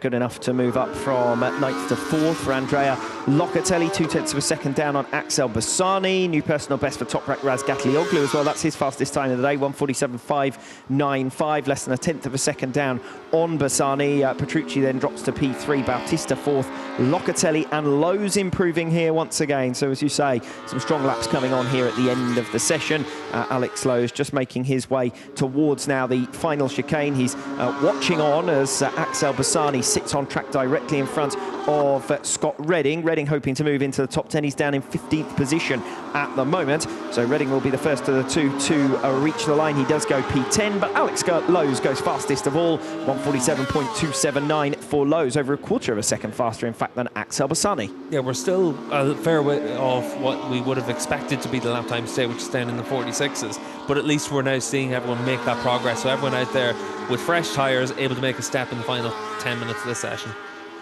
Good enough to move up from 9th to 4th for Andrea Locatelli, 0.2 of a second down on Axel Bassani. New personal best for Toprak Razgatlioglu as well. That's his fastest time of the day, 1:47.595, less than a 1/10 of a second down on Bassani. Petrucci then drops to P3, Bautista 4th, Locatelli and Lowe's improving here once again. So as you say, some strong laps coming on here at the end of the session. Alex Lowe's just making his way towards now the final chicane. He's watching on as Axel Bassani sits on track directly in front of Scott Redding. Redding hoping to move into the top 10. He's down in 15th position at the moment. So Redding will be the first of the two to reach the line. He does go P10, but Alex Lowe's goes fastest of all, 1:47.279 for Lowe's, over a quarter of a second faster, in fact, than Axel Bassani. Yeah, we're still a fair way off what we would have expected to be the lap time today, which is down in the 46s. But at least we're now seeing everyone make that progress. So everyone out there with fresh tyres able to make a step in the final 10 minutes of this session.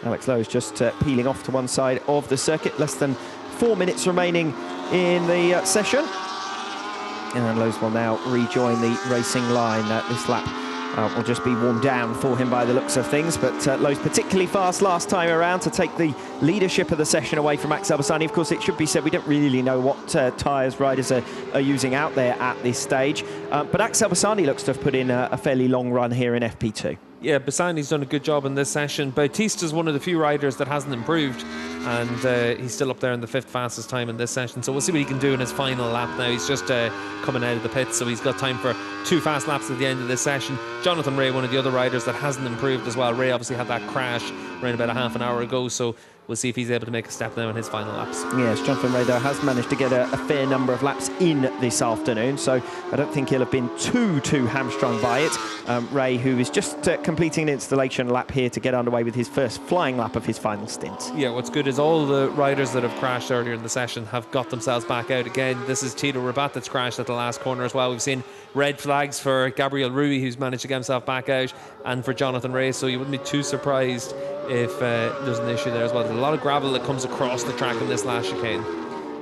Alex Lowe's just peeling off to one side of the circuit. Less than 4 minutes remaining in the session. And Lowe's will now rejoin the racing line. This lap will just be warmed down for him by the looks of things. But Lowe's particularly fast last time around to take the leadership of the session away from Axel Bassani. Of course, it should be said we don't really know what tyres riders are using out there at this stage. But Axel Bassani looks to have put in a fairly long run here in FP2. Yeah, Bassani's done a good job in this session. Bautista's one of the few riders that hasn't improved, and he's still up there in the 5th fastest time in this session. So we'll see what he can do in his final lap now. He's just coming out of the pits, so he's got time for 2 fast laps at the end of this session. Jonathan Ray, one of the other riders that hasn't improved as well. Ray obviously had that crash around about a half an hour ago, so we'll see if he's able to make a step now in his final laps. Yes, Jonathan Ray, though, has managed to get a fair number of laps in this afternoon, so I don't think he'll have been too hamstrung by it. Ray, who is just completing an installation lap here to get underway with his first flying lap of his final stint. Yeah, what's good is all the riders that have crashed earlier in the session have got themselves back out again. This is Tito Rabat that's crashed at the last corner as well. We've seen red flags for Gabriel Rui, who's managed to get himself back out, and for Jonathan Ray, so you wouldn't be too surprised if there's an issue there as well. There's a lot of gravel that comes across the track in this last chicane.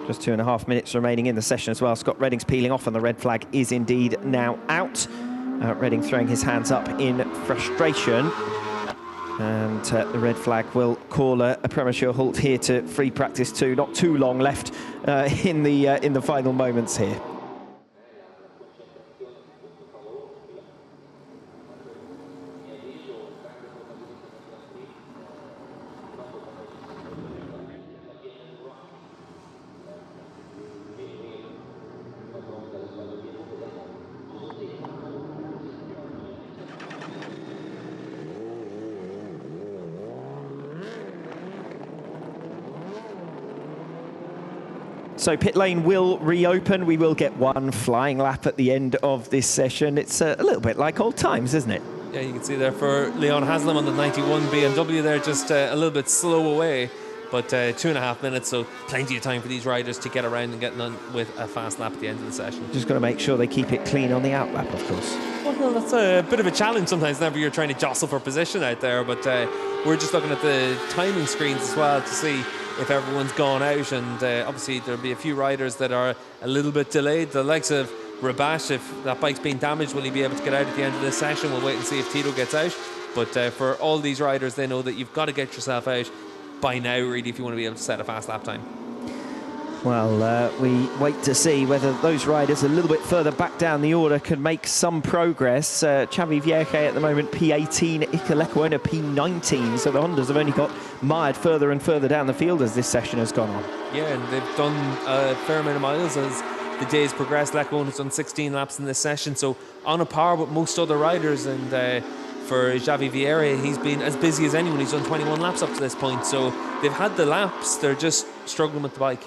Just 2.5 minutes remaining in the session as well. Scott Redding's peeling off and the red flag is indeed now out. Redding throwing his hands up in frustration. And the red flag will call a premature halt here to free practice 2. Not too long left in the final moments here. So pit lane will reopen. We will get one flying lap at the end of this session. It's a little bit like old times, isn't it? Yeah, you can see there for Leon Haslam on the 91 BMW there, just a little bit slow away. But 2.5 minutes, so plenty of time for these riders to get around and get on with a fast lap at the end of the session. Just got to make sure they keep it clean on the out lap, of course. Well, that's a bit of a challenge sometimes whenever you're trying to jostle for position out there. But we're just looking at the timing screens as well to see if everyone's gone out, and obviously there'll be a few riders that are a little bit delayed. The likes of Rabat, if that bike's been damaged, will he be able to get out at the end of this session? We'll wait and see if Tito gets out. But for all these riders, they know that you've got to get yourself out by now, really, if you want to be able to set a fast lap time. Well, we wait to see whether those riders a little bit further back down the order can make some progress. Xavi Vierge at the moment P18, Iker Lecuona P19, so the Hondas have only got mired further and further down the field as this session has gone on. Yeah, and they've done a fair amount of miles as the days progressed. Lecuona's done 16 laps in this session, so on a par with most other riders. And for Xavi Vieira, he's been as busy as anyone. He's done 21 laps up to this point, so they've had the laps, they're just struggling with the bike.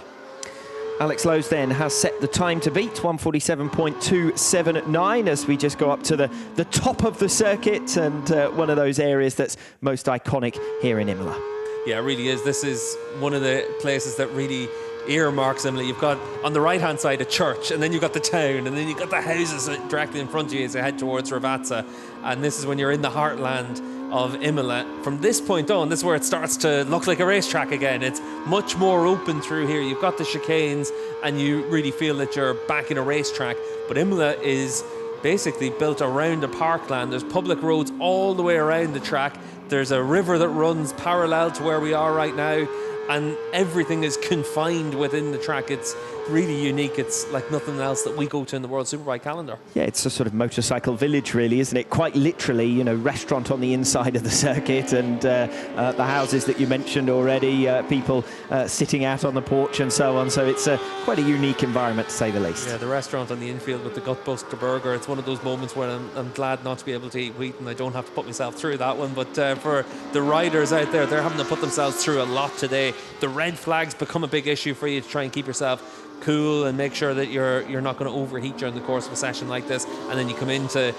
Alex Lowe's then has set the time to beat, 1:47.279, as we just go up to the top of the circuit, and one of those areas that's most iconic here in Imola. Yeah, it really is. This is one of the places that really earmarks Imola. You've got on the right hand side a church, and then you've got the town, and then you've got the houses directly in front of you as you head towards Ravazza. And this is when you're in the heartland of Imola. From this point on, this is where it starts to look like a racetrack again. It's much more open through here. You've got the chicanes, and you really feel that you're back in a racetrack. But Imola is basically built around a parkland. There's public roads all the way around the track. There's a river that runs parallel to where we are right now, and everything is confined within the track. It's really unique. It's like nothing else that we go to in the World Superbike calendar. Yeah, it's a sort of motorcycle village, really, isn't it? Quite literally, you know, restaurant on the inside of the circuit, and the houses that you mentioned already, people sitting out on the porch and so on. So it's quite a unique environment, to say the least. Yeah, the restaurant on the infield with the Gutbuster burger. It's one of those moments where I'm glad not to be able to eat wheat, and I don't have to put myself through that one. But for the riders out there, they're having to put themselves through a lot today. The red flags become a big issue for you to try and keep yourself cool and make sure that you're not going to overheat during the course of a session like this, and then you come into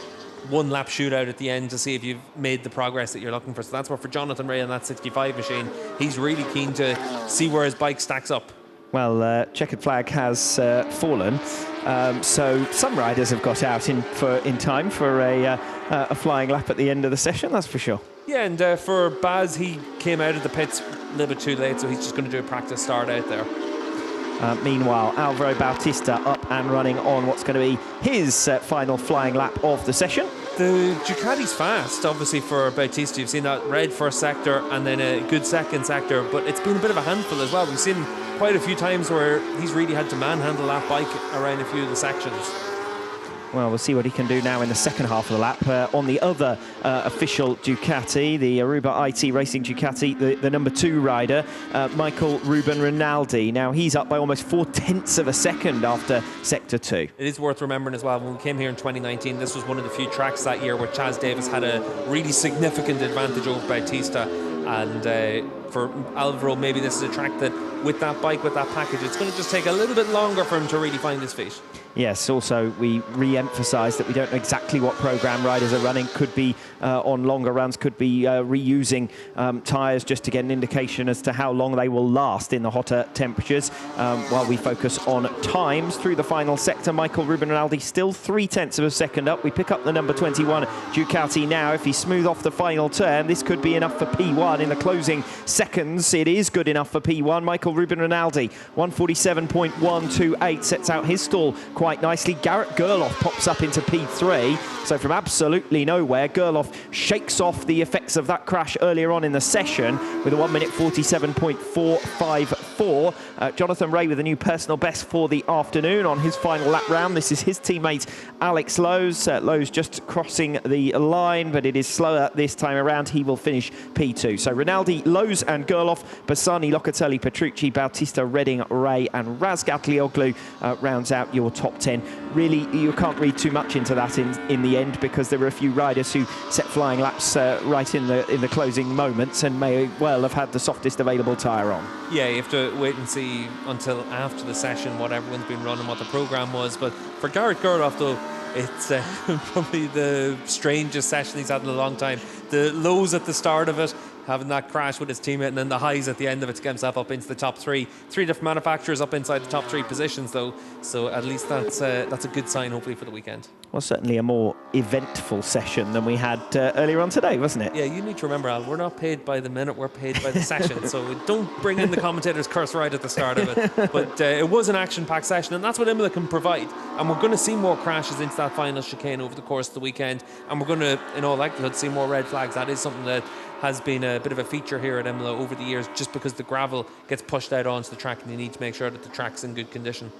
one lap shootout at the end to see if you've made the progress that you're looking for. So that's what for Jonathan Ray on that 65 machine, he's really keen to see where his bike stacks up. Well, checkered flag has fallen, so some riders have got out in time for a flying lap at the end of the session, that's for sure. Yeah, and for Baz, he came out of the pits a little bit too late, so he's just going to do a practice start out there. Meanwhile, Alvaro Bautista up and running on what's going to be his final flying lap of the session. The Ducati's fast, obviously, for Bautista. You've seen that red first sector and then a good second sector, but it's been a bit of a handful as well. We've seen quite a few times where he's really had to manhandle that bike around a few of the sections. Well, we'll see what he can do now in the second half of the lap. On the other official Ducati, the Aruba IT Racing Ducati, the number 2 rider, Michael Ruben Rinaldi. Now, he's up by almost 0.4 of a second after Sector 2. It is worth remembering as well, when we came here in 2019, this was one of the few tracks that year where Chaz Davis had a really significant advantage over Bautista. And for Alvaro, maybe this is a track that, with that bike, with that package, it's going to just take a little bit longer for him to really find his feet. Yes, also we re-emphasise that we don't know exactly what programme riders are running. Could be on longer runs, could be reusing tyres just to get an indication as to how long they will last in the hotter temperatures. While we focus on times through the final sector, Michael Ruben Rinaldi still 0.3 of a second up. We pick up the number 21 Ducati now. If he's smooth off the final turn, this could be enough for P1 in the closing seconds. It is good enough for P1. Michael Ruben Rinaldi, 1:47.128, sets out his stall quite nicely. Garrett Gerloff pops up into P3. So from absolutely nowhere, Gerloff shakes off the effects of that crash earlier on in the session with a 1:47.454. Jonathan Ray with a new personal best for the afternoon on his final lap round. This is his teammate Alex Lowe's. Lowe's just crossing the line, but it is slower this time around. He will finish P2. So Rinaldi, Lowe's and Gerloff, Bassani, Locatelli, Petrucci, Bautista, Redding, Ray and Razgatlioglu rounds out your top 10. Really, you can't read too much into that in the end, because there were a few riders who set flying laps right in the closing moments and may well have had the softest available tyre on. Yeah, you have to wait and see until after the session what everyone's been running, what the programme was. But for Garrett Gerloff, though, it's probably the strangest session he's had in a long time. The lows at the start of it, having that crash with his teammate, and then the highs at the end of it to get himself up into the top 3. 3 different manufacturers up inside the top 3 positions, though. So at least that's a good sign, hopefully, for the weekend. Well, certainly a more eventful session than we had earlier on today, wasn't it? Yeah, you need to remember, Al, we're not paid by the minute, we're paid by the session. So don't bring in the commentator's curse right at the start of it. But it was an action-packed session, and that's what Imola can provide. And we're going to see more crashes into that final chicane over the course of the weekend. And we're going to, in all likelihood, see more red flags. That is something that has been a bit of a feature here at Imola over the years, just because the gravel gets pushed out onto the track and you need to make sure that the track's in good condition.